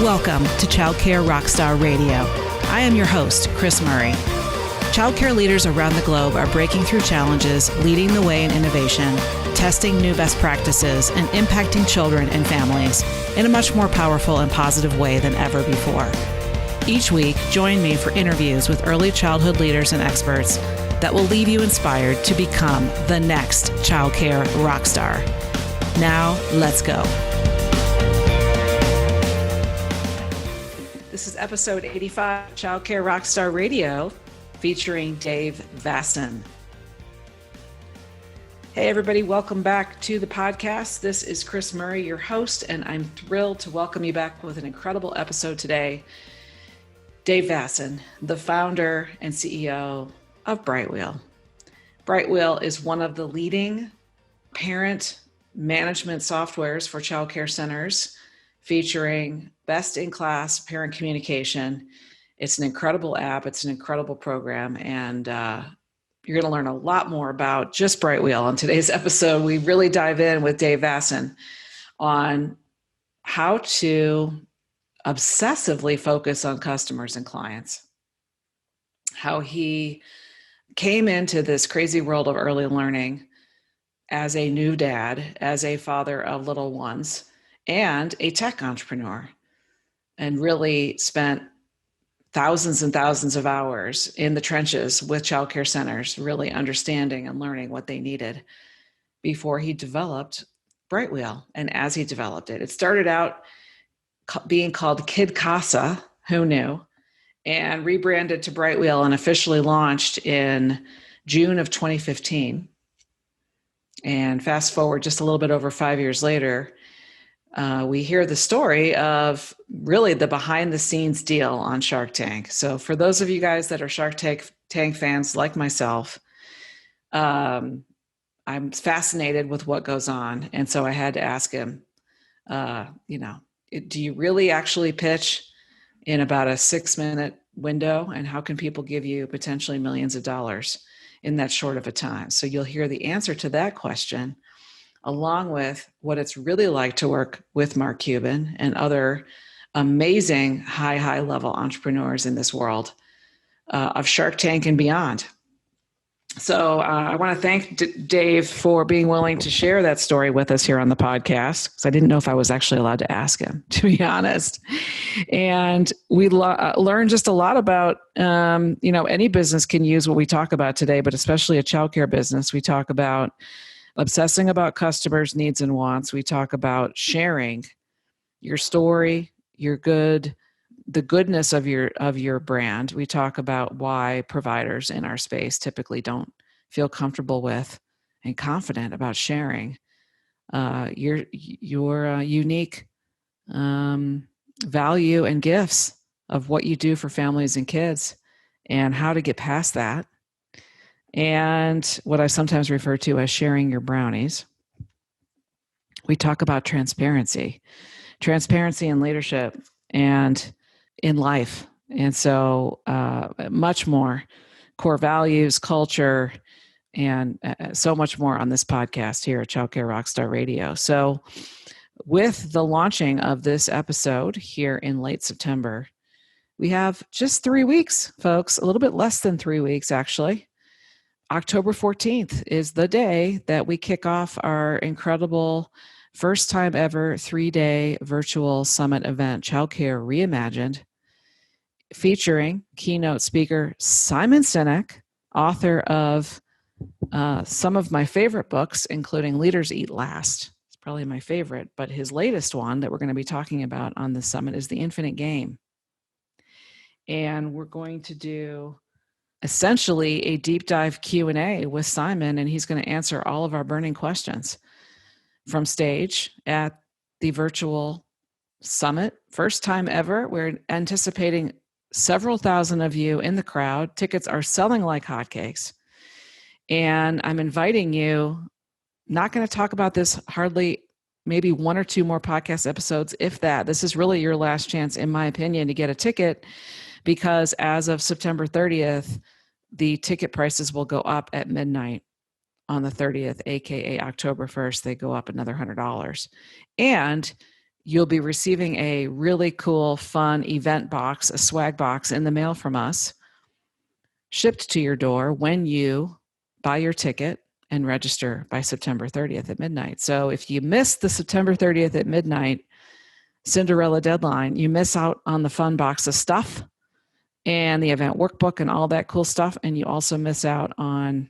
Welcome to Childcare Rockstar Radio. I am your host, Kris Murray. Childcare leaders around the globe are breaking through challenges, leading the way in innovation, testing new best practices, and impacting children and families in a much more powerful and positive way than ever before. Each week, join me for interviews with early childhood leaders and experts that will leave you inspired to become the next childcare rockstar. Now, let's go. This is episode 85, Childcare Rockstar Radio, featuring Dave Vasen. Hey everybody, welcome back to the podcast. This is Kris Murray, your host, and I'm thrilled to welcome you back with an incredible episode today. Dave Vasen, the founder and CEO of Brightwheel. Brightwheel is one of the leading parent management softwares for childcare centers, featuring best-in-class parent communication. It's an incredible app. It's an incredible program. And you're going to learn a lot more about just Brightwheel. On today's episode, we really dive in with Dave Vasen on how to obsessively focus on customers and clients, how he came into this crazy world of early learning as a new dad, as a father of little ones, and a tech entrepreneur, and really spent thousands and thousands of hours in the trenches with childcare centers, really understanding and learning what they needed before he developed Brightwheel. And as he developed it, it started out being called Kid Casa, who knew, and rebranded to Brightwheel and officially launched in June of 2015. And fast forward just a little bit over 5 years later, we hear the story of really the behind the scenes deal on Shark Tank. So for those of you guys that are Shark Tank fans like myself, I'm fascinated with what goes on. And so I had to ask him, do you really actually pitch in about a 6-minute window? And how can people give you potentially millions of dollars in that short of a time? So you'll hear the answer to that question, along with what it's really like to work with Mark Cuban and other amazing high level entrepreneurs in this world of Shark Tank and beyond. So I want to thank Dave for being willing to share that story with us here on the podcast, because I didn't know if I was actually allowed to ask him, to be honest. And we learned just a lot about, any business can use what we talk about today, but especially a childcare business. We talk about obsessing about customers' needs and wants. We talk about sharing your story, the goodness of your brand. We talk about why providers in our space typically don't feel comfortable with and confident about sharing your unique value and gifts of what you do for families and kids, and how to get past that. And what I sometimes refer to as sharing your brownies. We talk about transparency in leadership and in life. And so much more core values, culture, and so much more on this podcast here at Childcare Rockstar Radio. So with the launching of this episode here in late September, we have just 3 weeks, folks, a little bit less than 3 weeks, actually. October 14th is the day that we kick off our incredible first time ever 3-day virtual summit event, Childcare Reimagined, featuring keynote speaker Simon Sinek, author of some of my favorite books, including Leaders Eat Last. It's probably my favorite, but his latest one that we're going to be talking about on the summit is The Infinite Game. And we're going to do essentially a deep dive Q&A with Simon, and he's going to answer all of our burning questions from stage at the virtual summit. First time ever. We're anticipating several thousand of you in the crowd. Tickets are selling like hotcakes. And I'm inviting you, not going to talk about this hardly, maybe 1 or 2 more podcast episodes, if that. This is really your last chance, in my opinion, to get a ticket, because as of September 30th, the ticket prices will go up at midnight on the 30th, aka October 1st. They go up another $100. And you'll be receiving a really cool, fun event box, a swag box in the mail from us, shipped to your door when you buy your ticket and register by September 30th at midnight. So if you miss the September 30th at midnight Cinderella deadline, you miss out on the fun box of stuff and the event workbook and all that cool stuff. And you also miss out on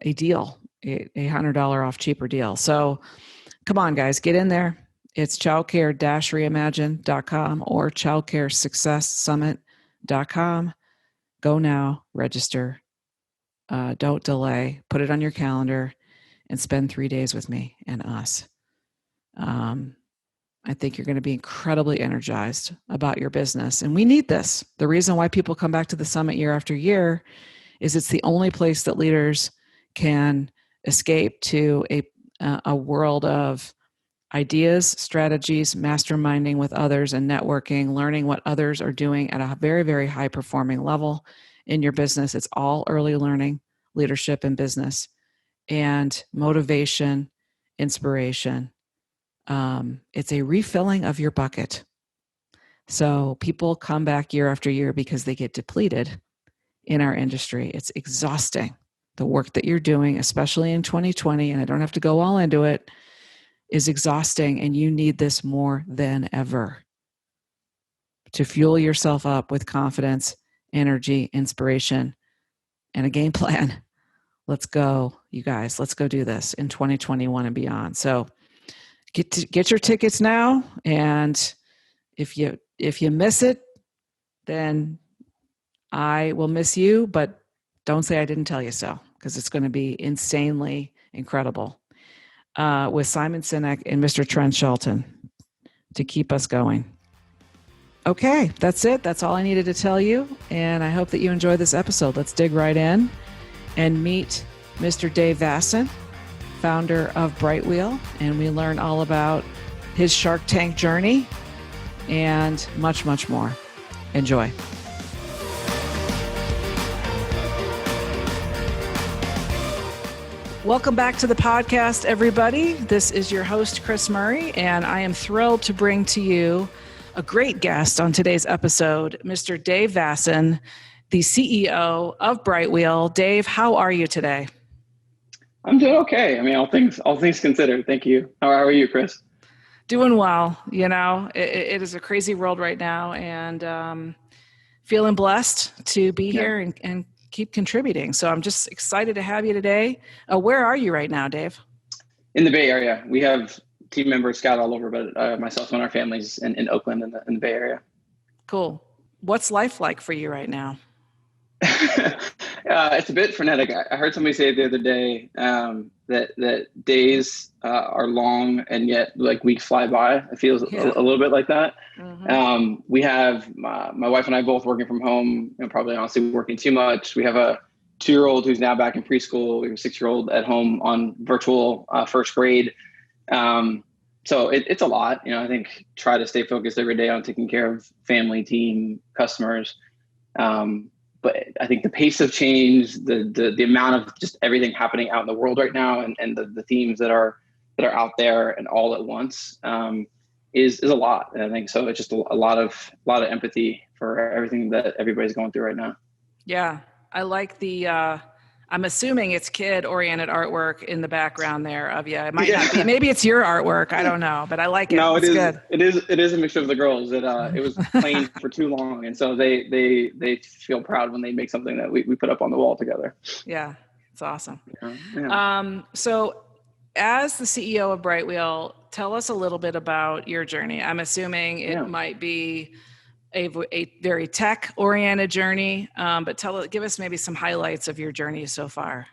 a deal, a $100 off cheaper deal. So come on, guys, get in there. It's childcare-reimagine.com or childcaresuccesssummit.com. Go now, register. Don't delay. Put it on your calendar and spend 3 days with me and us. I think you're going to be incredibly energized about your business. And we need this. The reason why people come back to the summit year after year is it's the only place that leaders can escape to a world of ideas, strategies, masterminding with others and networking, learning what others are doing at a very, very high performing level in your business. It's all early learning, leadership and business, and motivation, inspiration. It's a refilling of your bucket. So people come back year after year because they get depleted in our industry. It's exhausting. The work that you're doing, especially in 2020, and I don't have to go all into it, is exhausting, and you need this more than ever to fuel yourself up with confidence, energy, inspiration, and a game plan. Let's go, you guys. Let's go do this in 2021 and beyond. So get your tickets now, and if you miss it, then I will miss you, but don't say I didn't tell you so, because it's going to be insanely incredible with Simon Sinek and Mr. Trent Shelton to keep us going. Okay, that's it. That's all I needed to tell you, and I hope that you enjoy this episode. Let's dig right in and meet Mr. Dave Vasen, founder of Brightwheel, and we learn all about his Shark Tank journey and much, much more. Enjoy. Welcome back to the podcast, everybody. This is your host, Kris Murray, and I am thrilled to bring to you a great guest on today's episode, Mr. Dave Vasen, the CEO of Brightwheel. Dave, how are you today? I'm doing okay. I mean, all things considered. Thank you. How are you, Kris? Doing well. You know, it is a crazy world right now, and feeling blessed to be here and keep contributing. So I'm just excited to have you today. Where are you right now, Dave? In the Bay Area. We have team members scattered all over, but myself and our families in Oakland in the Bay Area. Cool. What's life like for you right now? It's a bit frenetic. I heard somebody say the other day that days are long and yet like weeks fly by. It feels a little bit like that. Mm-hmm. We have my wife and I both working from home, and probably honestly working too much. We have a 2-year-old who's now back in preschool. We have a 6-year-old at home on virtual first grade. So it's a lot. You know, I think try to stay focused every day on taking care of family, team, customers. But I think the pace of change, the amount of just everything happening out in the world right now, and the themes that are out there and all at once is a lot. And I think so. It's just a lot of empathy for everything that everybody's going through right now. Yeah, I like the. I'm assuming it's kid-oriented artwork in the background there of you. It might not be. Maybe it's your artworok. I don't know, but I like it. No, it's good. It is a mixture of the girls. It was plain for too long, and so they feel proud when they make something that we put up on the wall together. Yeah, it's awesome. Yeah. So, as the CEO of Brightwheel, tell us a little bit about your journey. I'm assuming it might be a very tech-oriented journey, but give us maybe some highlights of your journey so far.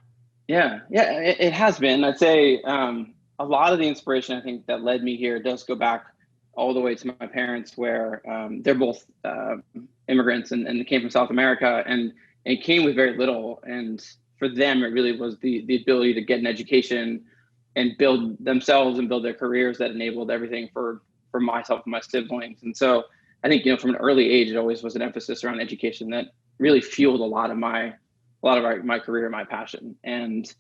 Yeah, it has been. I'd say a lot of the inspiration I think that led me here does go back all the way to my parents, where they're both immigrants and they came from South America, and it came with very little. And for them, it really was the ability to get an education and build themselves and build their careers that enabled everything for myself and my siblings. And so I think, from an early age, it always was an emphasis around education that really fueled a lot of my career, my passion. And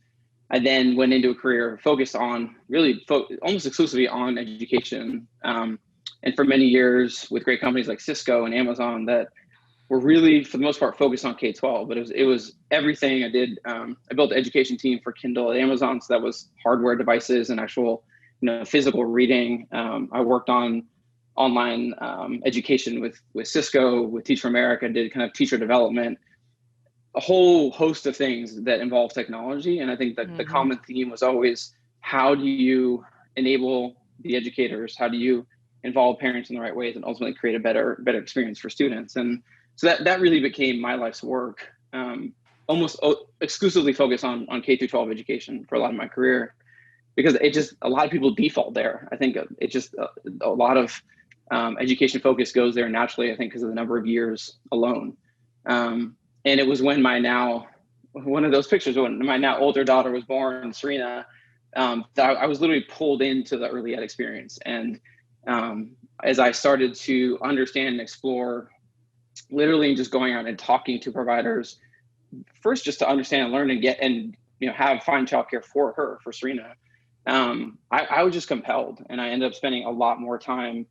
I then went into a career focused on really almost exclusively on education and for many years with great companies like Cisco and Amazon that were really, for the most part, focused on K-12, but it was everything I did. I built an education team for Kindle at Amazon, so that was hardware devices and actual, physical reading. I worked on online education with Cisco, with Teach for America, did kind of teacher development, a whole host of things that involve technology. And I think that the common theme was always, how do you enable the educators? How do you involve parents in the right ways and ultimately create a better experience for students? And so that really became my life's work, almost exclusively focused on K through 12 education for a lot of my career, because a lot of people default there. I think it just a lot of education focus goes there naturally, I think, because of the number of years alone. And it was when one of those pictures, when my now older daughter was born, Serena, that I was literally pulled into the early ed experience. And as I started to understand and explore, literally just going out and talking to providers, first just to understand and learn and find childcare for Serena, I was just compelled, and I ended up spending a lot more time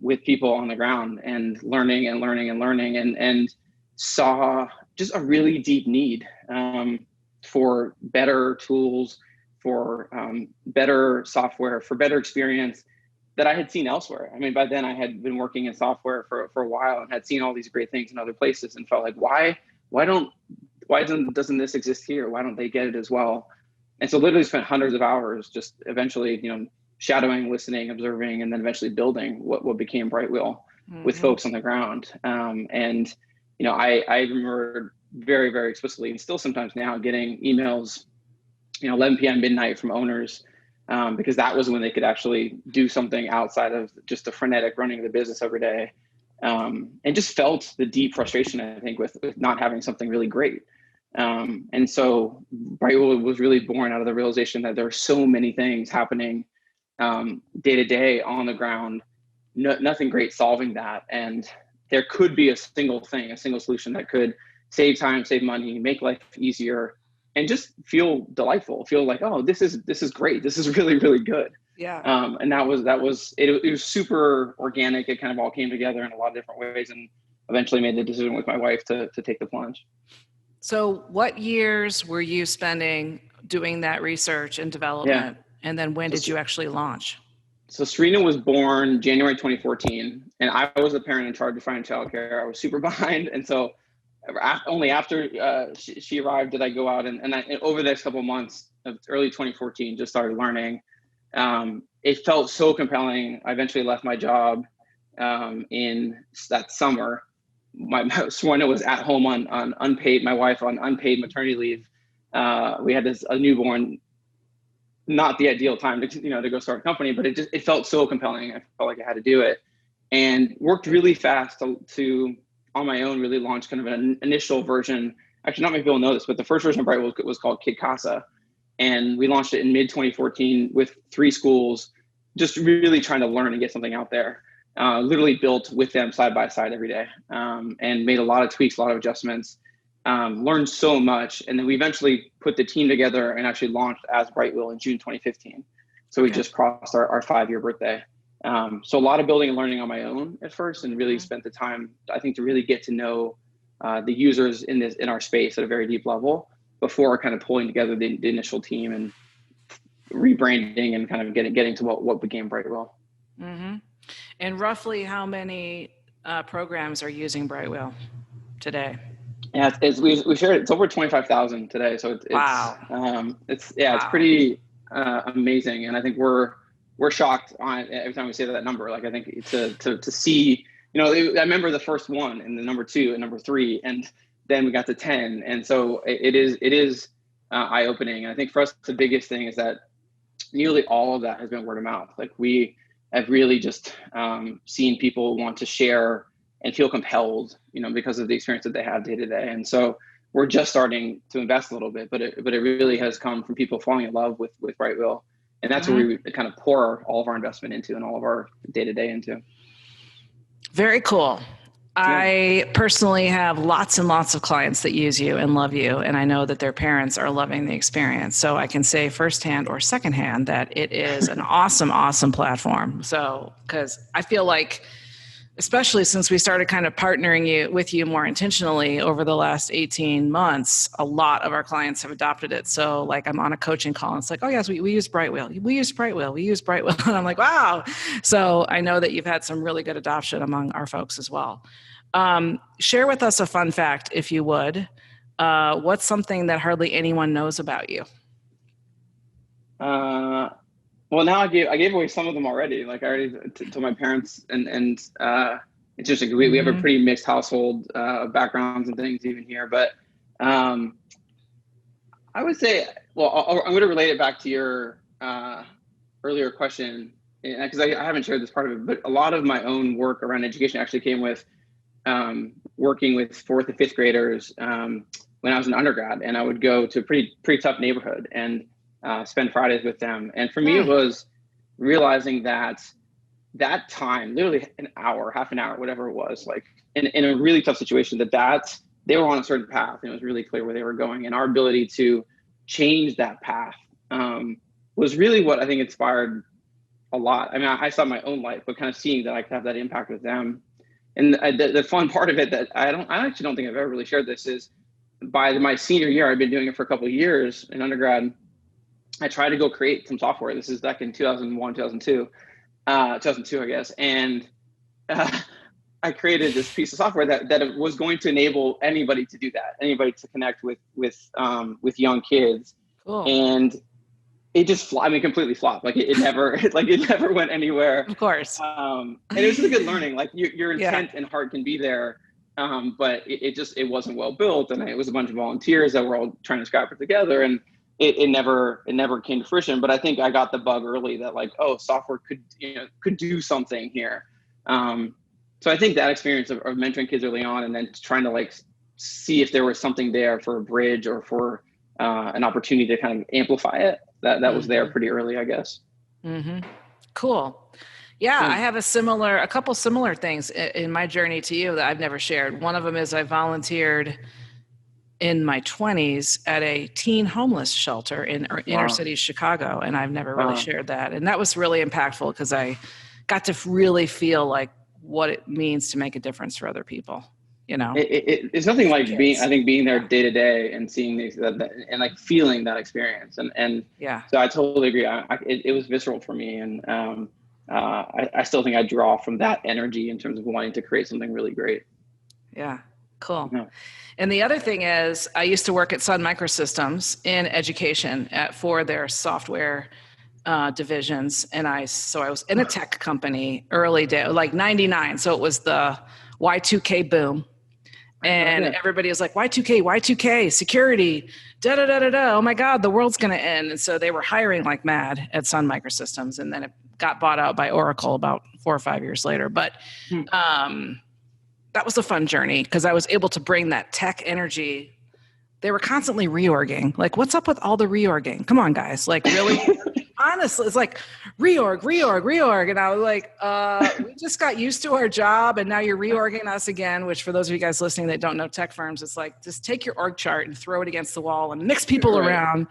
with people on the ground and learning and saw just a really deep need for better tools, for better software, for better experience that I had seen elsewhere. I mean, by then I had been working in software for a while and had seen all these great things in other places and felt like, why doesn't this exist here? Why don't they get it as well? And so literally spent hundreds of hours just eventually, shadowing, listening, observing, and then eventually building what became Brightwheel with folks on the ground. I remember very, very explicitly, and still sometimes now, getting emails, 11 p.m. midnight from owners, because that was when they could actually do something outside of just the frenetic running of the business every day. And just felt the deep frustration, I think, with not having something really great. And so Brightwheel was really born out of the realization that there are so many things happening day to day on the ground, nothing great solving that. And there could be a single solution that could save time, save money, make life easier, and just feel delightful, feel like, oh, this is great. This is really, really good. Yeah. And that was it was super organic. It kind of all came together in a lot of different ways, and eventually made the decision with my wife to take the plunge. So what years were you spending doing that research and development? Yeah. And then when did you actually launch? So Serena was born January 2014, and I was the parent in charge of finding childcare. I was super behind. And so only after she arrived did I go out and over the next couple of months of early 2014, just started learning. It felt so compelling. I eventually left my job in that summer. Serena was at home on unpaid, my wife on unpaid maternity leave. We had a newborn, not the ideal time to go start a company, but it felt so compelling. I felt like I had to do it, and worked really fast to on my own really launch kind of an initial version. Actually, not many people know this, but the first version of Brightwheel was called Kid Casa, and we launched it in mid 2014 with 3 schools, just really trying to learn and get something out there. Literally built with them side by side every day, and made a lot of tweaks, a lot of adjustments. Learned so much, and then we eventually put the team together and actually launched as Brightwheel in June 2015. So we just crossed our 5-year birthday. So a lot of building and learning on my own at first, and really spent the time, I think, to really get to know the users in our space at a very deep level before kind of pulling together the initial team and rebranding and kind of getting to what became Brightwheel. Mm-hmm. And roughly how many programs are using Brightwheel today? Yeah, we shared it's over 25,000 today. So wow. It's pretty amazing, and I think we're shocked on every time we say that number. Like, I think to see, I remember the first one and the number 2 and number 3, and then we got to 10, and so it is eye opening. And I think for us the biggest thing is that nearly all of that has been word of mouth. Like, we have really just seen people want to share and feel compelled, because of the experience that they have day to day. And so we're just starting to invest a little bit, but it really has come from people falling in love with Brightwheel. And that's where we kind of pour all of our investment into and all of our day to day into. Very cool. I personally have lots and lots of clients that use you and love you, and I know that their parents are loving the experience. So I can say firsthand or secondhand that it is an awesome, awesome platform. So, because I feel like, especially since we started kind of partnering with you more intentionally over the last 18 months, a lot of our clients have adopted it. So like I'm on a coaching call and it's like, oh yes, we use Brightwheel. We use Brightwheel. We use Brightwheel. And I'm like, wow. So I know that you've had some really good adoption among our folks as well. Share with us a fun fact, if you would. What's something that hardly anyone knows about you? Well, now I gave away some of them already. Like I already told my parents, and it's just like we have a pretty mixed household backgrounds and things even here. But I would say, well, I'm going to relate it back to your earlier question, because I haven't shared this part of it. But a lot of my own work around education actually came with working with fourth and fifth graders when I was an undergrad, and I would go to a pretty tough neighborhood and spend Fridays with them. And for me, it was realizing that time, literally an hour, half an hour, whatever it was, like in a really tough situation, that they were on a certain path and it was really clear where they were going. And our ability to change that path was really what I think inspired a lot. I mean, I saw my own life, but kind of seeing that I could have that impact with them. And the fun part of it that I actually don't think I've ever really shared this is by my senior year, I'd been doing it for a couple of years in undergrad. I tried to go create some software. This is back in 2001, 2002, I guess. And I created this piece of software that was going to enable anybody to do that, anybody to connect with young kids. Cool. And it just completely flopped. Like it never went anywhere. Of course. And it was just a good learning. Like your intent and heart can be there, but it wasn't well built, and it was a bunch of volunteers that were all trying to scrap it together, and it never came to fruition. But I think I got the bug early that like, oh, software could do something here. So I think that experience of mentoring kids early on, and then trying to like see if there was something there for a bridge or for an opportunity to kind of amplify it, that was there pretty early, I guess. Cool. Yeah, I have a couple similar things in my journey to you that I've never shared. One of them is I volunteered in my 20s at a teen homeless shelter in inner city Chicago, and I've never really shared that. And that was really impactful because I got to really feel like what it means to make a difference for other people. You know, it's nothing like being there day to day and seeing and like feeling that experience. And so I totally agree. It was visceral for me. And I still think I draw from that energy in terms of wanting to create something really great. Yeah. Cool. Yeah. And the other thing is I used to work at Sun Microsystems in education for their software divisions. And I was in a tech company early day, like 99. So it was the Y2K boom. And everybody was like, Y2K, security, da-da-da-da-da. Oh my God, the world's going to end. And so they were hiring like mad at Sun Microsystems. And then it got bought out by Oracle about 4 or 5 years later. But that was a fun journey because I was able to bring that tech energy. They were constantly reorging. Like, what's up with all the reorging? Come on, guys. Like, really? Honestly, it's like reorg. And I was like, we just got used to our job and now you're reorging us again, which for those of you guys listening that don't know tech firms, it's like, just take your org chart and throw it against the wall and mix people around.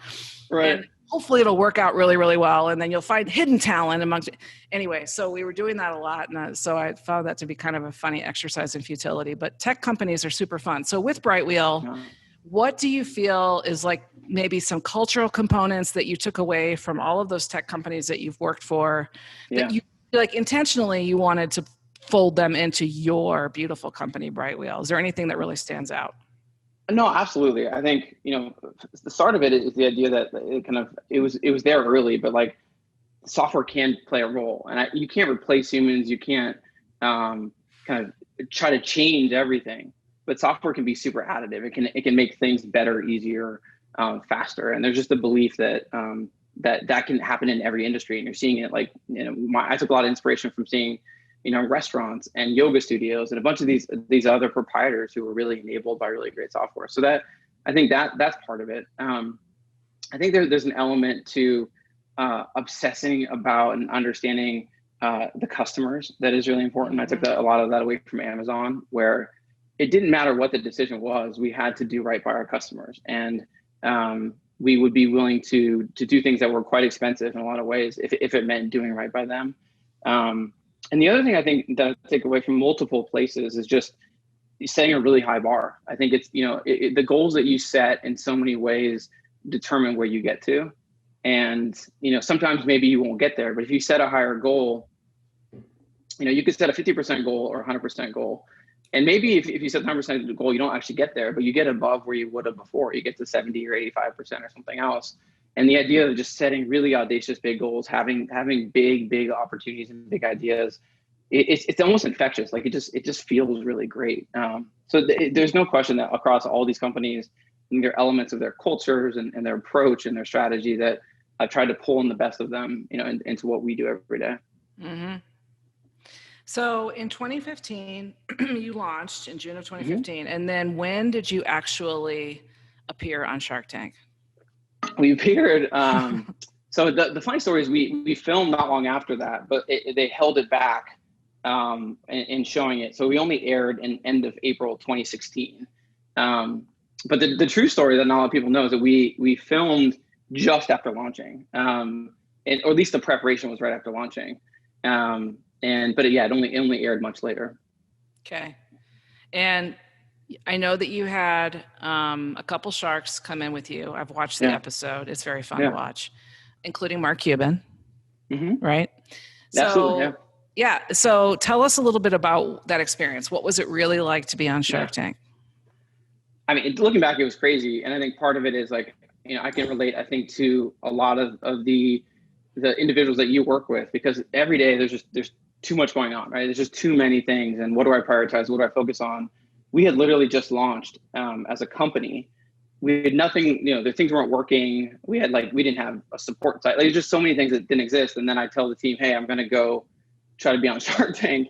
Right. And hopefully it'll work out really, really well. And then you'll find hidden talent amongst it. Anyway, so we were doing that a lot. And so I found that to be kind of a funny exercise in futility, but tech companies are super fun. So with Brightwheel, what do you feel is like maybe some cultural components that you took away from all of those tech companies that you've worked for that you like intentionally you wanted to fold them into your beautiful company, Brightwheel? Is there anything that really stands out? No, absolutely. I think, the start of it is the idea that it was there early, but like software can play a role, and you can't replace humans. You can't kind of try to change everything. But software can be super additive. It can make things better, easier, faster. And there's just a belief that that can happen in every industry. And you're seeing it like, I took a lot of inspiration from seeing, restaurants and yoga studios and a bunch of these other proprietors who were really enabled by really great software. So I think that's part of it. I think there's an element to obsessing about and understanding the customers that is really important. I took a lot of that away from Amazon, where it didn't matter what the decision was. We had to do right by our customers. And we would be willing to do things that were quite expensive in a lot of ways if it meant doing right by them. And the other thing I think that I take away from multiple places is just setting a really high bar. I think it's, the goals that you set in so many ways determine where you get to. And, sometimes maybe you won't get there, but if you set a higher goal, you could set a 50% goal or 100% goal. And maybe if you set 100% goal, you don't actually get there, but you get above where you would have before. You get to 70 or 85% or something else. And the idea of just setting really audacious, big goals, having big opportunities and big ideas, it's almost infectious. Like it just feels really great. So there's no question that across all these companies, there are elements of their cultures and their approach and their strategy that I've tried to pull in the best of them, into what we do every day. Mm-hmm. So in 2015, you launched in June of 2015. And then when did you actually appear on Shark Tank? We appeared. So the funny story is we filmed not long after that, but they held it back in showing it. So we only aired in end of April 2016. But the true story that not a lot of people know is that we filmed just after launching, or at least the preparation was right after launching. But it only aired much later. Okay. And I know that you had a couple sharks come in with you. I've watched the episode. It's very fun to watch, including Mark Cuban. Mm-hmm. Right? Absolutely. Yeah. So tell us a little bit about that experience. What was it really like to be on Shark Tank? I mean, looking back, it was crazy. And I think part of it is like, I can relate, I think, to a lot of the individuals that you work with, because every day there's too much going on, right? There's just too many things. And what do I prioritize? What do I focus on? We had literally just launched as a company. We had nothing, the things weren't working. We didn't have a support site. Like, there's just so many things that didn't exist. And then I tell the team, hey, I'm going to go try to be on Shark Tank.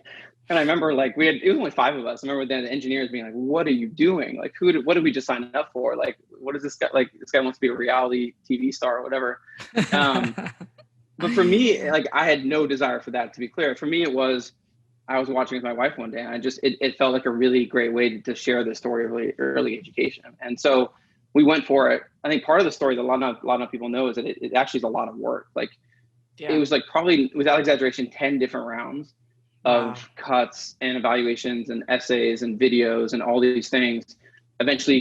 And I remember it was only 5 of us. I remember then the engineers being like, what are you doing? Like, what did we just sign up for? Like, what is this guy? Like, this guy wants to be a reality TV star or whatever. But for me, like, I had no desire for that, to be clear. For me, I was watching with my wife one day, and it felt like a really great way to share the story of early education. And so we went for it. I think part of the story that a lot of people know is that it actually is a lot of work. Like, it was like probably, without exaggeration, 10 different rounds of cuts and evaluations and essays and videos and all these things. Eventually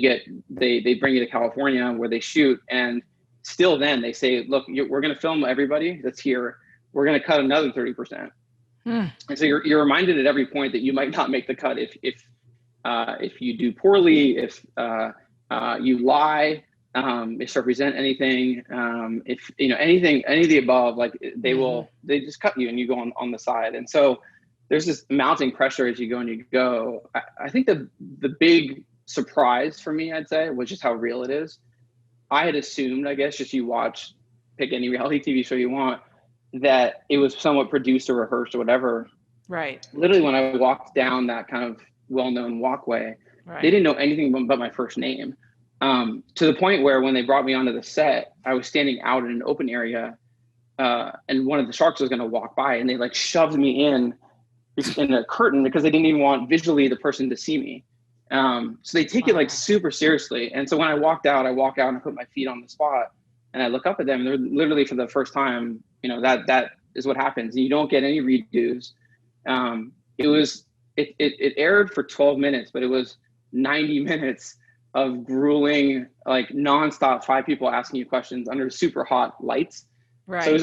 they bring you to California where they shoot, and still then they say, look, we're going to film everybody that's here. We're going to cut another 30%. And so you're reminded at every point that you might not make the cut if you do poorly, if you lie, misrepresent anything, if anything, any of the above, like they just cut you and you go on the side. And so there's this mounting pressure as you go and you go. I think the big surprise for me, I'd say, was just how real it is. I had assumed, I guess, just pick any reality TV show you want, that it was somewhat produced or rehearsed or whatever. Right. Literally, when I walked down that kind of well-known walkway, they didn't know anything but my first name. To the point where when they brought me onto the set, I was standing out in an open area, and one of the sharks was going to walk by, and they like shoved me in a curtain because they didn't even want visually the person to see me. So they take it like super seriously. And so when I walk out and I put my feet on the spot and I look up at them, and they're literally, for the first time, that is what happens. You don't get any redos. It aired for 12 minutes, but it was 90 minutes of grueling, like nonstop 5 people asking you questions under super hot lights. Right. So it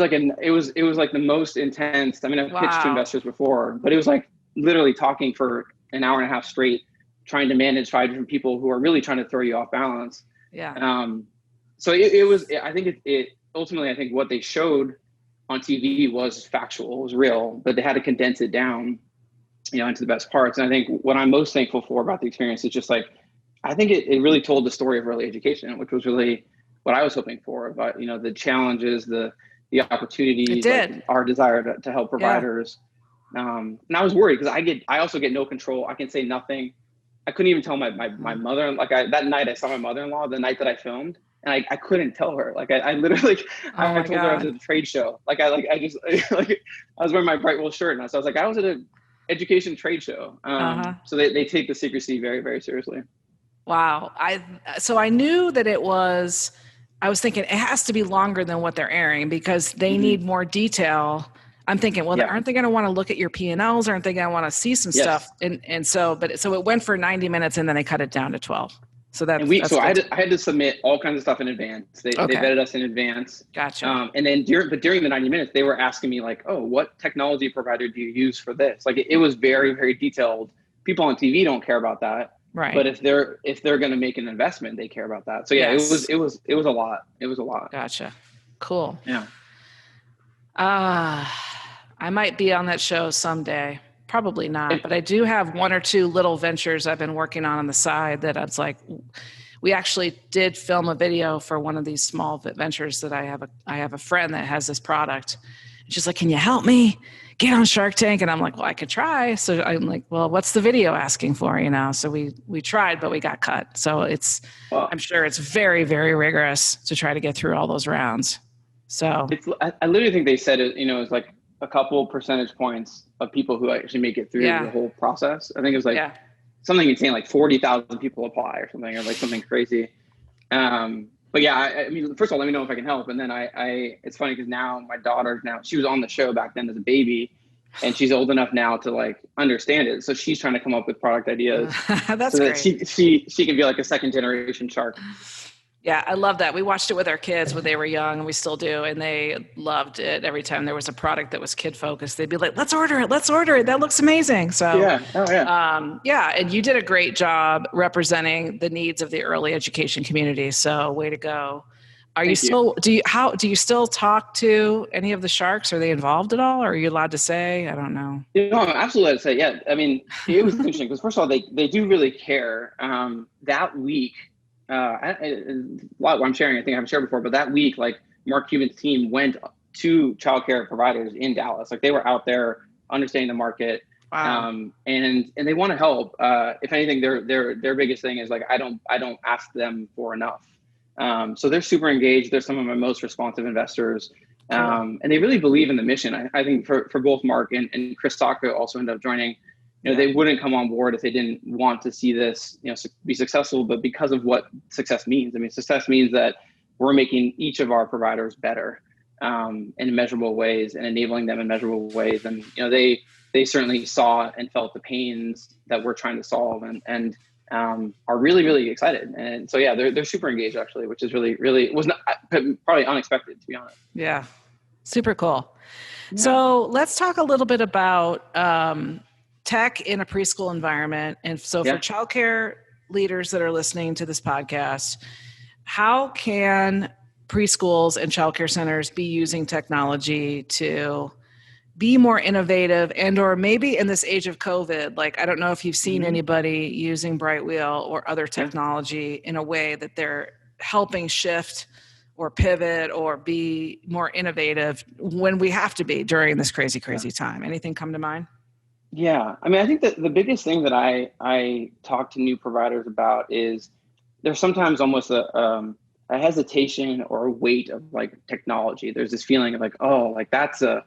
was like the most intense. I mean, I've pitched to investors before, but it was like literally talking for an hour and a half straight, trying to manage 5 different people who are really trying to throw you off balance. Yeah. So it was, I think it ultimately, I think what they showed on TV was factual, it was real, but they had to condense it down, into the best parts. And I think what I'm most thankful for about the experience is just like, I think it really told the story of early education, which was really what I was hoping for, about, the challenges, the opportunities, like our desire to help providers. Yeah. And I was worried because I also get no control. I can say nothing. I couldn't even tell my mother, that night I saw my mother-in-law, the night that I filmed. And I couldn't tell her. Like I literally, I told her I was at a trade show. Like I just like I was wearing my Brightwheel shirt, and so I was like, I was at an education trade show. So they take the secrecy very, very seriously. Wow. So I knew that it was. I was thinking it has to be longer than what they're airing because they need more detail. I'm thinking, well, aren't they going to want to look at your P&Ls? Aren't they going to want to see some stuff? And so it went for 90 minutes and then they cut it down to 12. So that's I had to submit all kinds of stuff in advance. They vetted us in advance. Gotcha. And then during the 90 minutes, they were asking me like, oh, what technology provider do you use for this? Like it was very, very detailed. People on TV don't care about that. Right. But if they're going to make an investment, they care about that. So yeah, it was a lot. It was a lot. Gotcha. Cool. Yeah. I might be on that show someday. Probably not, but I do have one or two little ventures I've been working on the side that it's like, we actually did film a video for one of these small ventures that I have a friend that has this product. And she's like, can you help me get on Shark Tank? And I'm like, well, I could try. So I'm like, well, what's the video asking for? So we tried, but we got cut. So I'm sure it's very, very rigorous to try to get through all those rounds. So I literally think they said it, it's like a couple percentage points of people who actually make it through the whole process. I think it was like something insane, like 40,000 people apply or something, or like something crazy. But yeah, I mean, first of all, let me know if I can help. And then it's funny because now my daughter, she was on the show back then as a baby, and she's old enough now to like understand it. So she's trying to come up with product ideas. That's so great. That she can be like a second generation shark. Yeah, I love that. We watched it with our kids when they were young, and we still do, and they loved it. Every time there was a product that was kid-focused, they'd be like, let's order it. That looks amazing. So, and you did a great job representing the needs of the early education community. So, way to go. Do you still talk to any of the sharks? Are they involved at all? Or are you allowed to say? I don't know. I'm absolutely allowed to say, yeah. I mean, it was interesting because first of all, they do really care. That week, a lot what I'm sharing, I think I've shared before, but that week, like Mark Cuban's team went to childcare providers in Dallas. Like they were out there understanding the market. Wow. And they want to help. If anything, their biggest thing is like, I don't ask them for enough. So they're super engaged. They're some of my most responsive investors. Cool. And they really believe in the mission. I think for both Mark and Chris Sacco also ended up joining. They wouldn't come on board if they didn't want to see this, be successful, but because of what success means. I mean, success means that we're making each of our providers better in measurable ways and enabling them in measurable ways. And, they certainly saw and felt the pains that we're trying to solve and are really, really excited. And so, yeah, they're super engaged actually, which is really, really was not probably unexpected, to be honest. Yeah. Super cool. Yeah. So let's talk a little bit about, tech in a preschool environment. And so for childcare leaders that are listening to this podcast, how can preschools and childcare centers be using technology to be more innovative or maybe in this age of COVID, like, I don't know if you've seen anybody using Brightwheel or other technology in a way that they're helping shift or pivot or be more innovative when we have to be during this crazy time. Anything come to mind? Yeah. I mean, I think that the biggest thing that I talk to new providers about is there's sometimes almost a hesitation or a weight of like technology. There's this feeling of like, oh, like that's a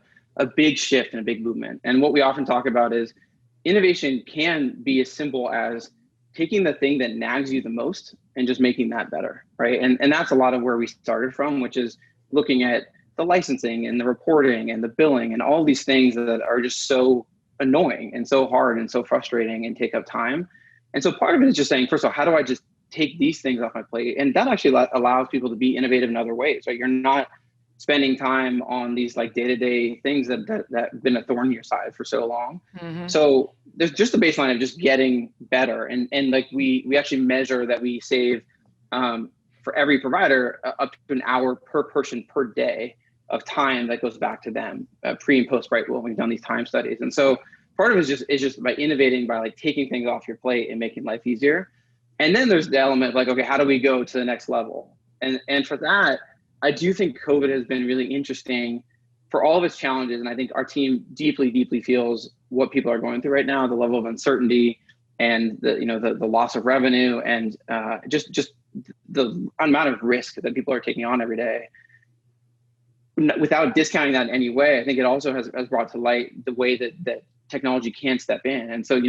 big shift and a big movement. And what we often talk about is innovation can be as simple as taking the thing that nags you the most and just making that better, right? And that's a lot of where we started from, which is looking at the licensing and the reporting and the billing and all these things that are just so annoying and so hard and so frustrating and take up time. And so part of it is just saying, first of all, how do I just take these things off my plate? And that actually allows people to be innovative in other ways, right? You're not spending time on these like day-to-day things that have been a thorn in your side for so long. So there's just the baseline of just getting better. And like we actually measure that we save for every provider up to an hour per person per day of time that goes back to them pre and post Brightwheel. We've done these time studies. And so part of it is just by innovating, by like taking things off your plate and making life easier. And then there's the element of like, okay, how do we go to the next level? And for that, I do think COVID has been really interesting for all of its challenges. And I think our team deeply, deeply feels what people are going through right now, the level of uncertainty and the loss of revenue and just the amount of risk that people are taking on every day, without discounting that in any way, I think it also has brought to light the way that technology can step in. And so,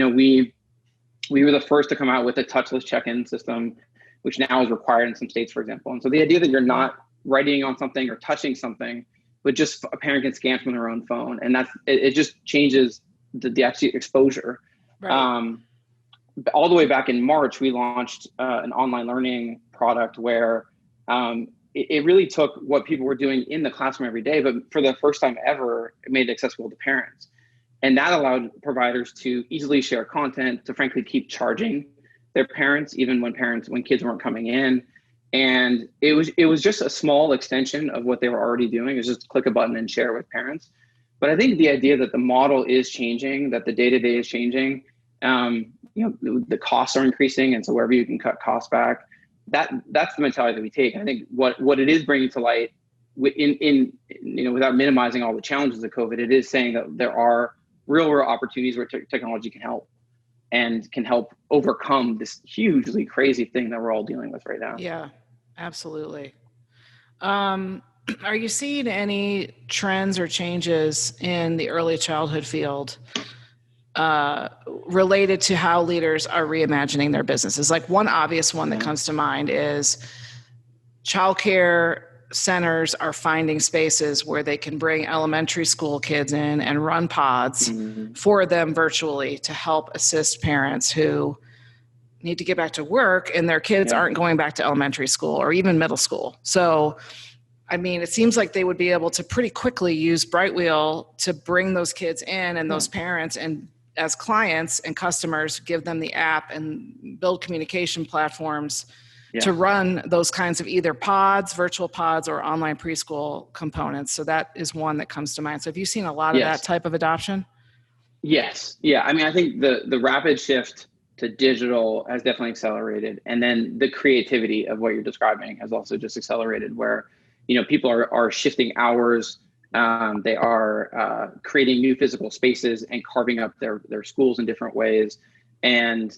we were the first to come out with a touchless check-in system, which now is required in some states, for example. And so the idea that you're not writing on something or touching something, but just a parent can scan from their own phone, and it just changes the actual exposure. Right. All the way back in March, we launched an online learning product where it really took what people were doing in the classroom every day, but for the first time ever, it made it accessible to parents. And that allowed providers to easily share content, to frankly keep charging their parents, even when kids weren't coming in. And it was just a small extension of what they were already doing. It was just click a button and share with parents. But I think the idea that the model is changing, that the day-to-day is changing, the costs are increasing, and so wherever you can cut costs back, that's the mentality that we take. I think what it is bringing to light, without minimizing all the challenges of COVID, it is saying that there are real opportunities where technology can help, and can help overcome this hugely crazy thing that we're all dealing with right now. Yeah, absolutely. Are you seeing any trends or changes in the early childhood field related to how leaders are reimagining their businesses? Like, one obvious one that comes to mind is childcare centers are finding spaces where they can bring elementary school kids in and run pods for them virtually to help assist parents who need to get back to work and their kids aren't going back to elementary school or even middle school. So, I mean, it seems like they would be able to pretty quickly use Brightwheel to bring those kids in and those parents, and as clients and customers, give them the app and build communication platforms to run those kinds of either pods, virtual pods, or online preschool components. So that is one that comes to mind. So have you seen a lot of that type of adoption? Yes. Yeah. I mean, I think the rapid shift to digital has definitely accelerated. And then the creativity of what you're describing has also just accelerated, where, people are shifting hours. They are creating new physical spaces and carving up their schools in different ways. And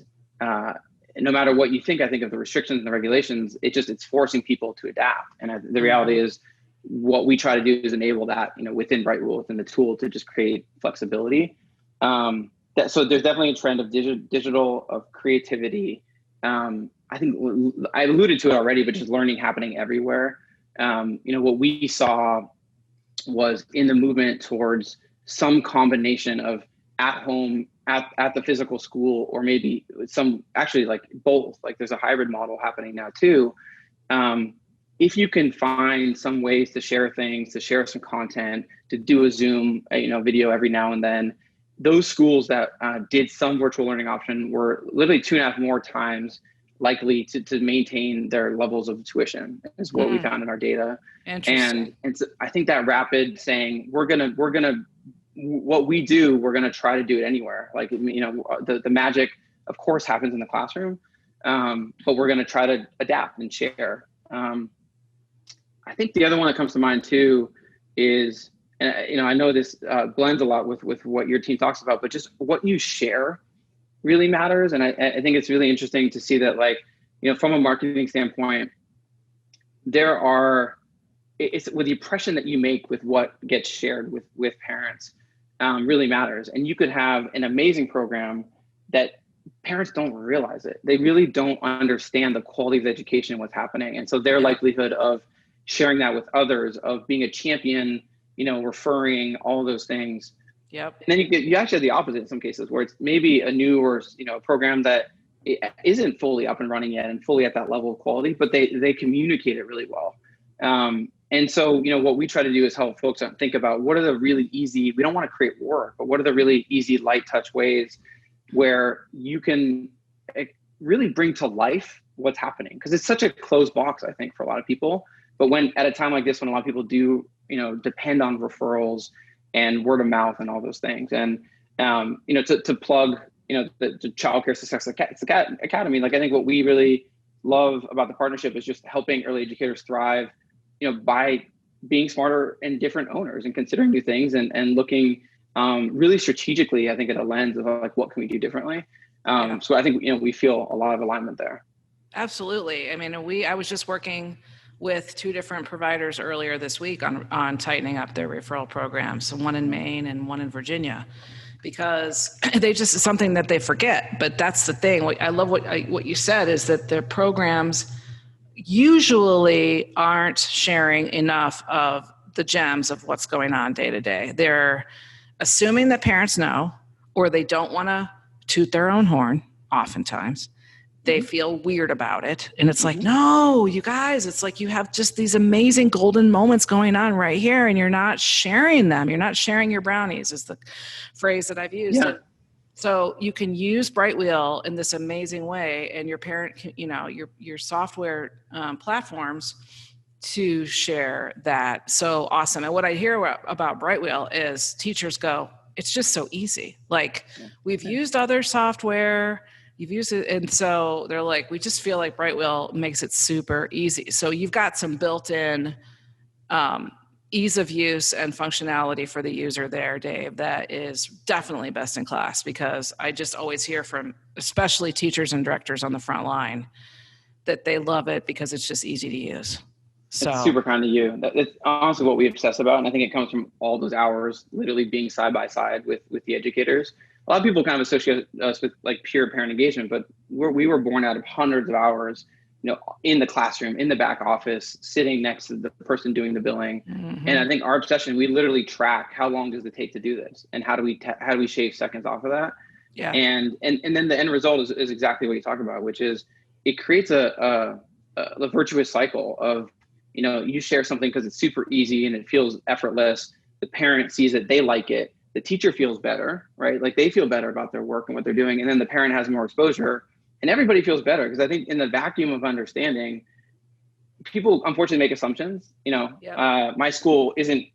no matter what you think, I think of the restrictions and the regulations, it's forcing people to adapt. And the reality is, what we try to do is enable that, within Brightwheel, within the tool, to just create flexibility. So there's definitely a trend of digital, of creativity. I think I alluded to it already, but just learning happening everywhere. What we saw was in the movement towards some combination of at home, at the physical school, or maybe some, actually, like both. Like, there's a hybrid model happening now too. If you can find some ways to share things, to share some content, to do a Zoom video every now and then, those schools that did some virtual learning option were literally 2.5 more times likely to maintain their levels of tuition, is what we found in our data. And so I think that rapid saying, we're gonna what we do, we're gonna try to do it anywhere. Like, the magic, of course, happens in the classroom, but we're gonna try to adapt and share. I think the other one that comes to mind too is, and I know this blends a lot with what your team talks about, but just what you share really matters. And I think it's really interesting to see that, like, from a marketing standpoint, it's with the impression that you make with what gets shared with parents really matters. And you could have an amazing program that parents don't realize it. They really don't understand the quality of the education and what's happening. And so their likelihood of sharing that with others, of being a champion, referring, all those things. Yep. And then you actually have the opposite in some cases, where it's maybe a new or program that isn't fully up and running yet and fully at that level of quality, but they communicate it really well. And so, what we try to do is help folks think about what are the really easy, we don't want to create work, but what are the really easy, light touch ways where you can really bring to life what's happening. Because it's such a closed box, I think, for a lot of people. But when at a time like this, when a lot of people do, depend on referrals and word of mouth and all those things. And, to plug, the Child Care Success Academy, like, I think what we really love about the partnership is just helping early educators thrive, by being smarter and different owners and considering new things and looking really strategically, I think, at a lens of like, what can we do differently? So I think, we feel a lot of alignment there. Absolutely. I mean, I was just working with 2 different providers earlier this week on tightening up their referral programs, so one in Maine and one in Virginia, because they just, it's something that they forget. But that's the thing. I love what you said, is that their programs usually aren't sharing enough of the gems of what's going on day to day. They're assuming that parents know, or they don't want to toot their own horn oftentimes. They feel weird about it. And it's like, no, you guys, it's like you have just these amazing golden moments going on right here, and you're not sharing them. You're not sharing your brownies, is the phrase that I've used. Yeah. So you can use Brightwheel in this amazing way, and your parent, your software platforms to share that. So awesome. And what I hear about Brightwheel is teachers go, it's just so easy. Like, we've used other software, you've used it. And so they're like, we just feel like Brightwheel makes it super easy. So you've got some built-in ease of use and functionality for the user there, Dave, that is definitely best in class, because I just always hear from, especially teachers and directors on the front line, that they love it because it's just easy to use. So it's super kind of you. That's honestly what we obsess about. And I think it comes from all those hours literally being side by side with the educators. A lot of people kind of associate us with like pure parent engagement, but we were born out of hundreds of hours, in the classroom, in the back office, sitting next to the person doing the billing. And I think our obsession, we literally track how long does it take to do this, and how do we shave seconds off of that? Yeah. And then the end result is exactly what you talk about, which is it creates a virtuous cycle of, you share something because it's super easy and it feels effortless. The parent sees it, they like it. The teacher feels better, right? Like, they feel better about their work and what they're doing. And then the parent has more exposure, and everybody feels better. Because I think in the vacuum of understanding, people unfortunately make assumptions. My school isn't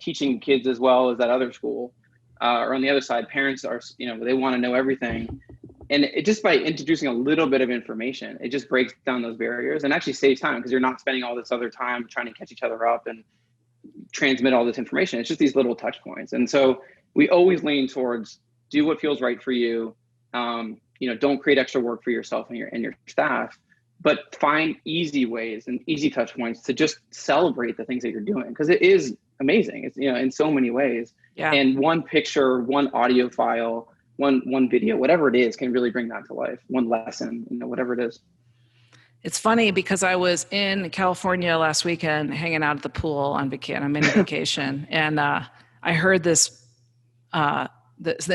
teaching kids as well as that other school. Or on the other side, parents are, they want to know everything. And it just, by introducing a little bit of information, it just breaks down those barriers and actually saves time, because you're not spending all this other time trying to catch each other up and transmit all this information. It's just these little touch points. And so we always lean towards do what feels right for you. Don't create extra work for yourself and your staff, but find easy ways and easy touch points to just celebrate the things that you're doing, because it is amazing. It's, in so many ways. Yeah. And one picture, one audio file, one video, whatever it is, can really bring that to life. One lesson, whatever it is. It's funny because I was in California last weekend hanging out at the pool on a mini vacation. And I heard this, and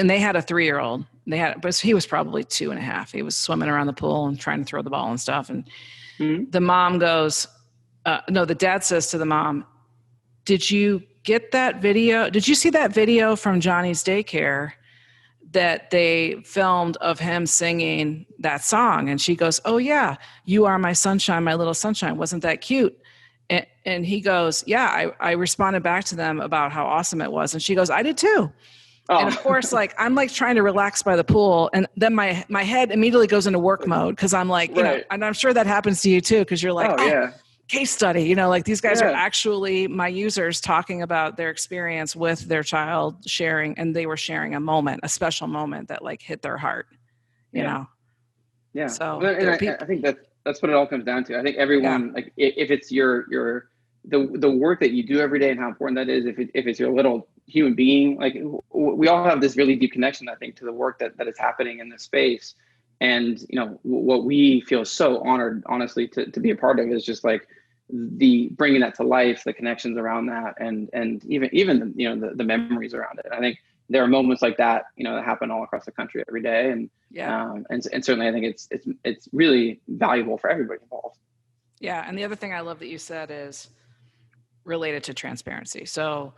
they had a 3-year-old. But he was probably 2.5. He was swimming around the pool and trying to throw the ball and stuff. And the mom goes, the dad says to the mom, did you get that video? Did you see that video from Johnny's daycare that they filmed of him singing that song? And she goes, oh yeah, you are my sunshine, my little sunshine. Wasn't that cute? And he goes, yeah, I responded back to them about how awesome it was. And she goes, I did too. Oh. And of course, I'm trying to relax by the pool. And then my head immediately goes into work mode. Cause I'm like, and I'm sure that happens to you too. Cause you're like, yeah, case study, these guys are actually my users talking about their experience with their child sharing. And they were sharing a special moment that hit their heart, you know? So I think that's what it all comes down to. I think everyone, if it's the work that you do every day and how important that is, if it's your little human being, we all have this really deep connection, I think, to the work that is happening in this space. And, what we feel so honored, honestly, to be a part of is just the bringing that to life, the connections around that, and even the memories around it. I think there are moments like that, that happen all across the country every day. And, and certainly I think it's really valuable for everybody involved. Yeah. And the other thing I love that you said is related to transparency. So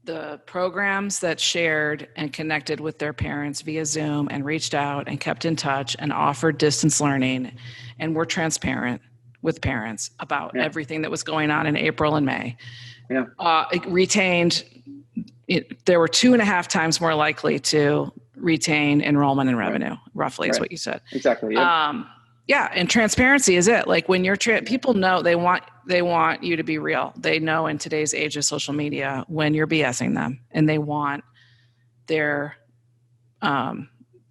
the programs that shared and connected with their parents via Zoom and reached out and kept in touch and offered distance learning and were transparent with parents about everything that was going on in April and May. Yeah. It retained, there were 2.5 times more likely to retain enrollment and revenue, roughly is what you said. Exactly. Yeah. Yeah, and transparency is it. When you're people know they want you to be real. They know in today's age of social media when you're BSing them, and they want their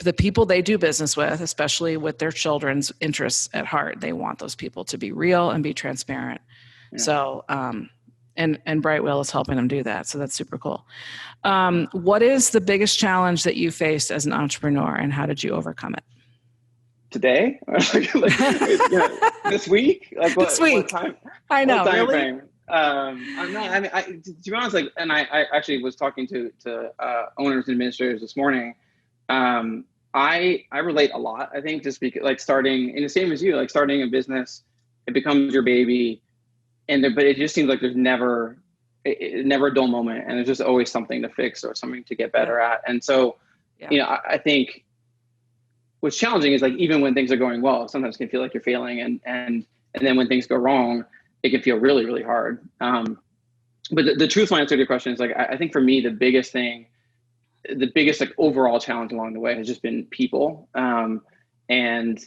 the people they do business with, especially with their children's interests at heart, they want those people to be real and be transparent. Yeah. So, and Brightwheel is helping them do that. So that's super cool. What is the biggest challenge that you faced as an entrepreneur, and how did you overcome it? Today? This week? Like what, this week. What time? I know, what time really? Frame? I'm not, I mean, to be honest, like, and I actually was talking to owners and administrators this morning. I relate a lot, I think, just because, like, starting, and the same as you, like, starting a business, it becomes your baby, but it just seems like there's never a dull moment, and there's just always something to fix or something to get better at. And so, I think what's challenging is, like, even when things are going well, sometimes it can feel like you're failing, and then when things go wrong, it can feel really, really hard. But the truthful answer to your question is, like, I think for me, the biggest like overall challenge along the way has just been people, and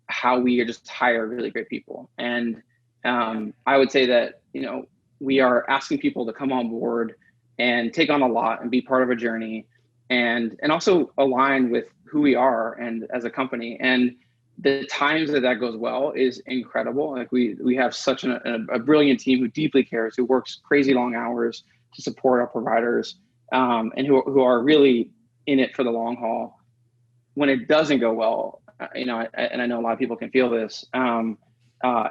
how we just hire really great people. And I would say that, we are asking people to come on board and take on a lot and be part of a journey, and also align with who we are and as a company. And the times that goes well is incredible. Like, we have such a brilliant team who deeply cares, who works crazy long hours to support our providers, and who are really in it for the long haul. When it doesn't go well, and I know a lot of people can feel this,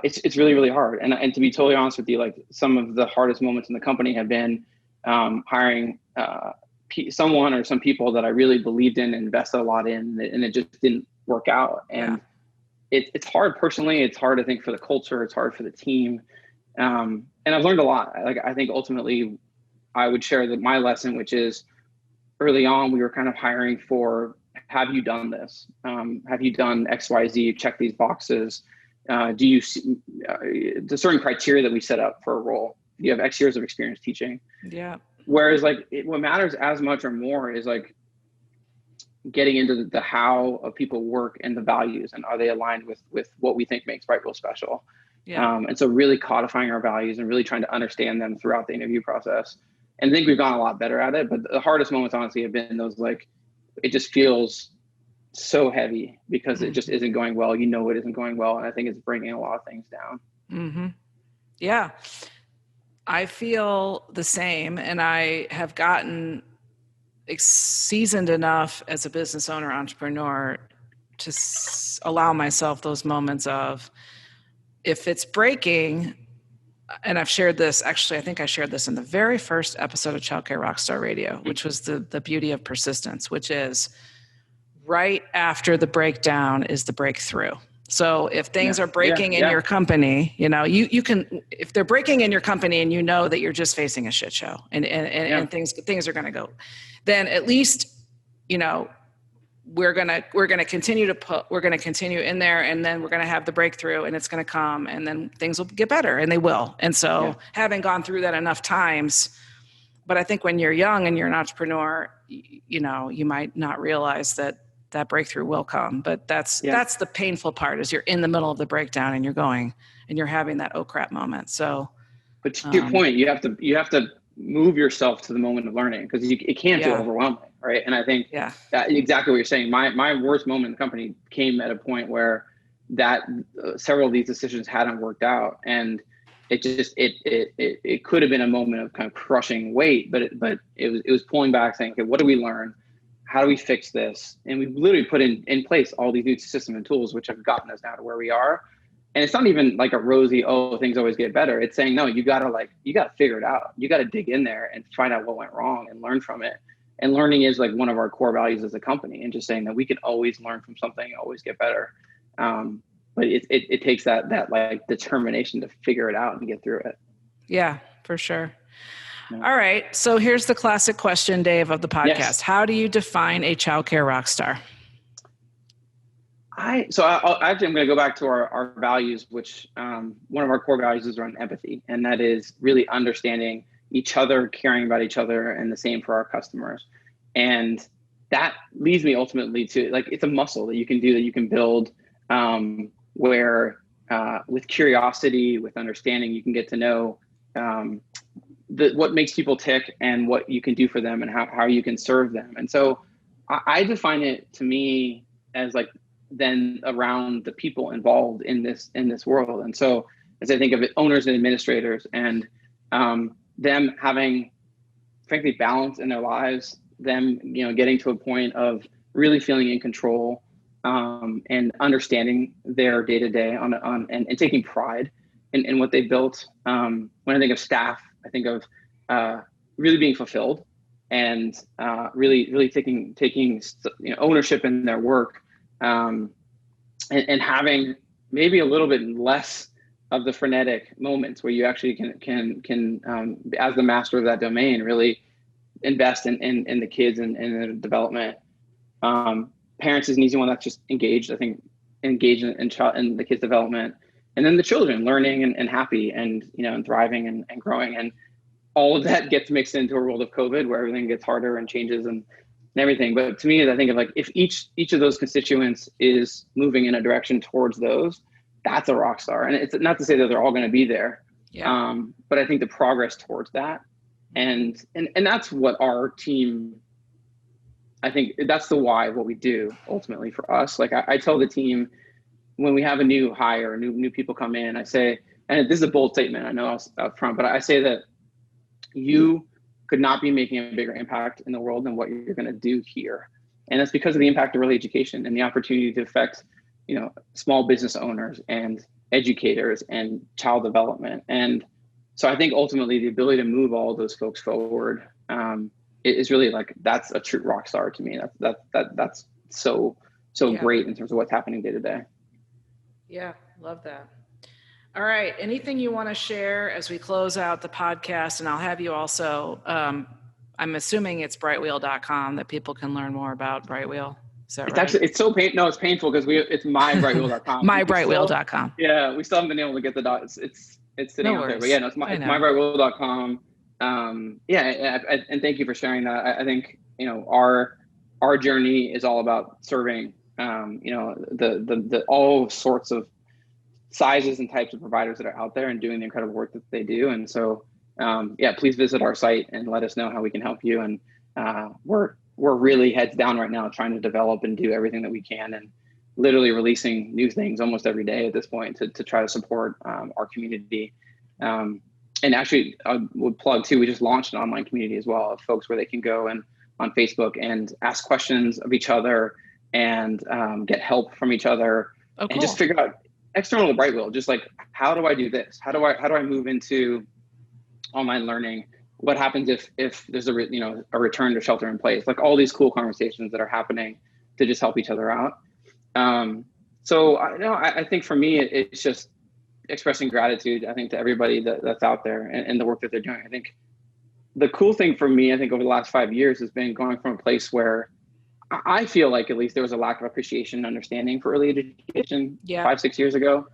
it's really, really hard. And to be totally honest with you, like, some of the hardest moments in the company have been hiring someone or some people that I really believed in and invested a lot in, and it just didn't work out. And it's hard personally. It's hard, I think, for the culture. It's hard for the team. And I've learned a lot. Like, I think ultimately I would share my lesson, which is, early on, we were kind of hiring for, have you done this? Have you done X, Y, Z? Check these boxes. Do you see the certain criteria that we set up for a role? You have X years of experience teaching. Yeah. Whereas, like, what matters as much or more is, like, getting into the how of people work and the values, and are they aligned with what we think makes Brightwheel special? Yeah. And so really codifying our values and really trying to understand them throughout the interview process. And I think we've gotten a lot better at it, but the hardest moments, honestly, have been those, like, it just feels so heavy because it just isn't going well. It isn't going well. And I think it's bringing a lot of things down. Mm-hmm. Yeah. I feel the same, and I have gotten seasoned enough as a business owner, entrepreneur, to allow myself those moments of, if it's breaking, and I've shared this, actually, I think I shared this in the very first episode of Childcare Rockstar Radio, which was the beauty of persistence, which is right after the breakdown is the breakthrough. So if things are breaking in your company, you can, if they're breaking in your company and you know that you're just facing a shit show and things are going to go, then at least, we're going to continue in there, and then we're going to have the breakthrough, and it's going to come, and then things will get better, and they will. And so having gone through that enough times, but I think when you're young and you're an entrepreneur, you might not realize that breakthrough will come, but that's the painful part, is you're in the middle of the breakdown and you're having that oh crap moment. So, but to your point, you have to move yourself to the moment of learning, because it can feel overwhelming, right? And I think that exactly what you're saying. My worst moment in the company came at a point where several of these decisions hadn't worked out, and it could have been a moment of kind of crushing weight, but it was pulling back, saying, okay, what do we learn? How do we fix this? And we've literally put in place all these new systems and tools, which have gotten us now to where we are. And it's not even like a rosy, things always get better. It's saying, no, you gotta figure it out. You gotta dig in there and find out what went wrong and learn from it. And learning is, like, one of our core values as a company, and just saying that we can always learn from something and always get better. But it takes that like determination to figure it out and get through it. Yeah, for sure. Yeah. All right. So here's the classic question, Dave, of the podcast. Yes. How do you define a childcare rock star? I'm going to go back to our values, which one of our core values is around empathy. And that is really understanding each other, caring about each other, and the same for our customers. And that leads me ultimately to, like, it's a muscle that you can do, that you can build, where with curiosity, with understanding, you can get to know what makes people tick and what you can do for them and how you can serve them. And so I define it to me as like then around the people involved in this world. And so as I think of it, owners and administrators and them having frankly balance in their lives, them getting to a point of really feeling in control and understanding their day to day and taking pride in what they built. When I think of staff, I think of really being fulfilled and really taking ownership in their work, and having maybe a little bit less of the frenetic moments where you actually can as the master of that domain, really invest in the kids and their development. Parents is an easy one that's just engaged. I think engaged in the kids' development, and then the children learning and happy and and thriving and growing, and all of that gets mixed into a world of COVID where everything gets harder and changes and everything. But to me, I think of like if each of those constituents is moving in a direction towards those, that's a rock star. And it's not to say that they're all going to be there, but I think the progress towards that, and that's what our team. I think that's the why of what we do ultimately for us. Like I tell the team when we have a new hire, new people come in, I say, and this is a bold statement, I know I was up front, but I say that you could not be making a bigger impact in the world than what you're going to do here. And that's because of the impact of early education and the opportunity to affect, small business owners and educators and child development. And so I think ultimately the ability to move all those folks forward is really like, that's a true rock star to me. That's so great in terms of what's happening day to day. Yeah, love that. All right. Anything you want to share as we close out the podcast? And I'll have you also, I'm assuming it's brightwheel.com that people can learn more about Brightwheel. Is that right? Actually, it's so painful. No, it's painful because it's mybrightwheel.com. mybrightwheel.com. Yeah, we still haven't been able to get the dots. It's sitting out there, but it's mybrightwheel.com. And thank you for sharing that. I think our journey is all about serving the all sorts of sizes and types of providers that are out there and doing the incredible work that they do. And so please visit our site and let us know how we can help you. And we're really heads down right now trying to develop and do everything that we can, and literally releasing new things almost every day at this point to try to support our community. And actually, I would plug too, we just launched an online community as well of folks where they can go and on Facebook and ask questions of each other and get help from each other. Oh, cool. And just figure out external to Brightwheel, just like, how do I do this? How do I move into online learning? What happens if there's a return to shelter in place? Like all these cool conversations that are happening to just help each other out. So I think for me, it's just expressing gratitude, I think, to everybody that's out there and the work that they're doing. I think the cool thing for me, I think over the last 5 years has been going from a place where I feel like at least there was a lack of appreciation and understanding for early education 5-6 years ago.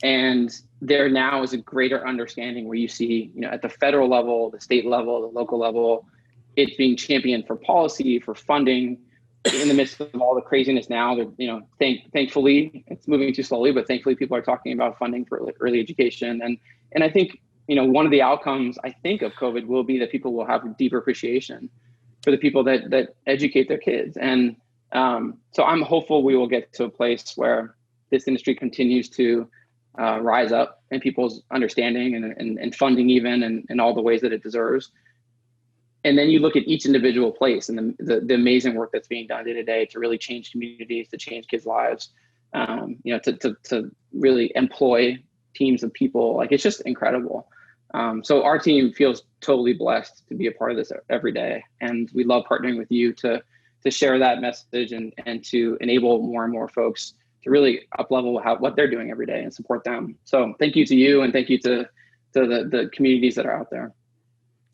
And there now is a greater understanding where you see, at the federal level, the state level, the local level, it's being championed for policy, for funding. In the midst of all the craziness now, thankfully it's moving too slowly, but thankfully people are talking about funding for early education. And I think, one of the outcomes I think of COVID will be that people will have a deeper appreciation for the people that educate their kids. And so I'm hopeful we will get to a place where this industry continues to rise up in people's understanding and funding even, and all the ways that it deserves. And then you look at each individual place and the amazing work that's being done day to day to really change communities, to change kids' lives, to really employ teams of people. Like, it's just incredible. So our team feels totally blessed to be a part of this every day. And we love partnering with you to share that message and to enable more and more folks to really up-level what they're doing every day and support them. So thank you to you, and thank you to the communities that are out there.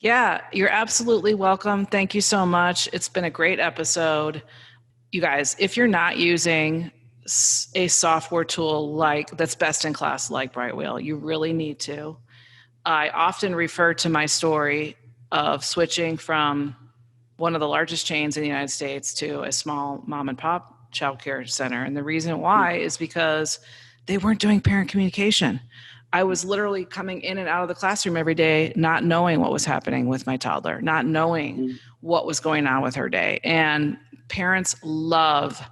Yeah, you're absolutely welcome. Thank you so much. It's been a great episode. You guys, if you're not using a software tool that's best in class like Brightwheel, you really need to. I often refer to my story of switching from one of the largest chains in the United States to a small mom and pop childcare center. And the reason why is because they weren't doing parent communication. I was literally coming in and out of the classroom every day, not knowing what was happening with my toddler, not knowing what was going on with her day. And parents love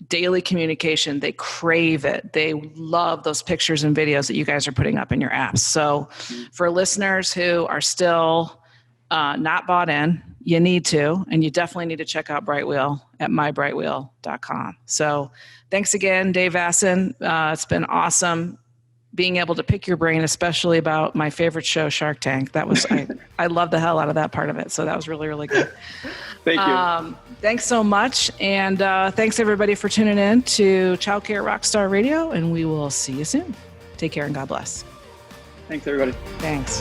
daily communication. They crave it. They love those pictures and videos that you guys are putting up in your apps. So for listeners who are still not bought in, you need to, and you definitely need to check out Brightwheel at mybrightwheel.com. So thanks again, Dave Vasen. It's been awesome being able to pick your brain, especially about my favorite show, Shark Tank. That was, I love the hell out of that part of it. So that was really, really good. Thank you. Thanks so much. And thanks everybody for tuning in to Childcare Rockstar Radio, and we will see you soon. Take care and God bless. Thanks everybody. Thanks.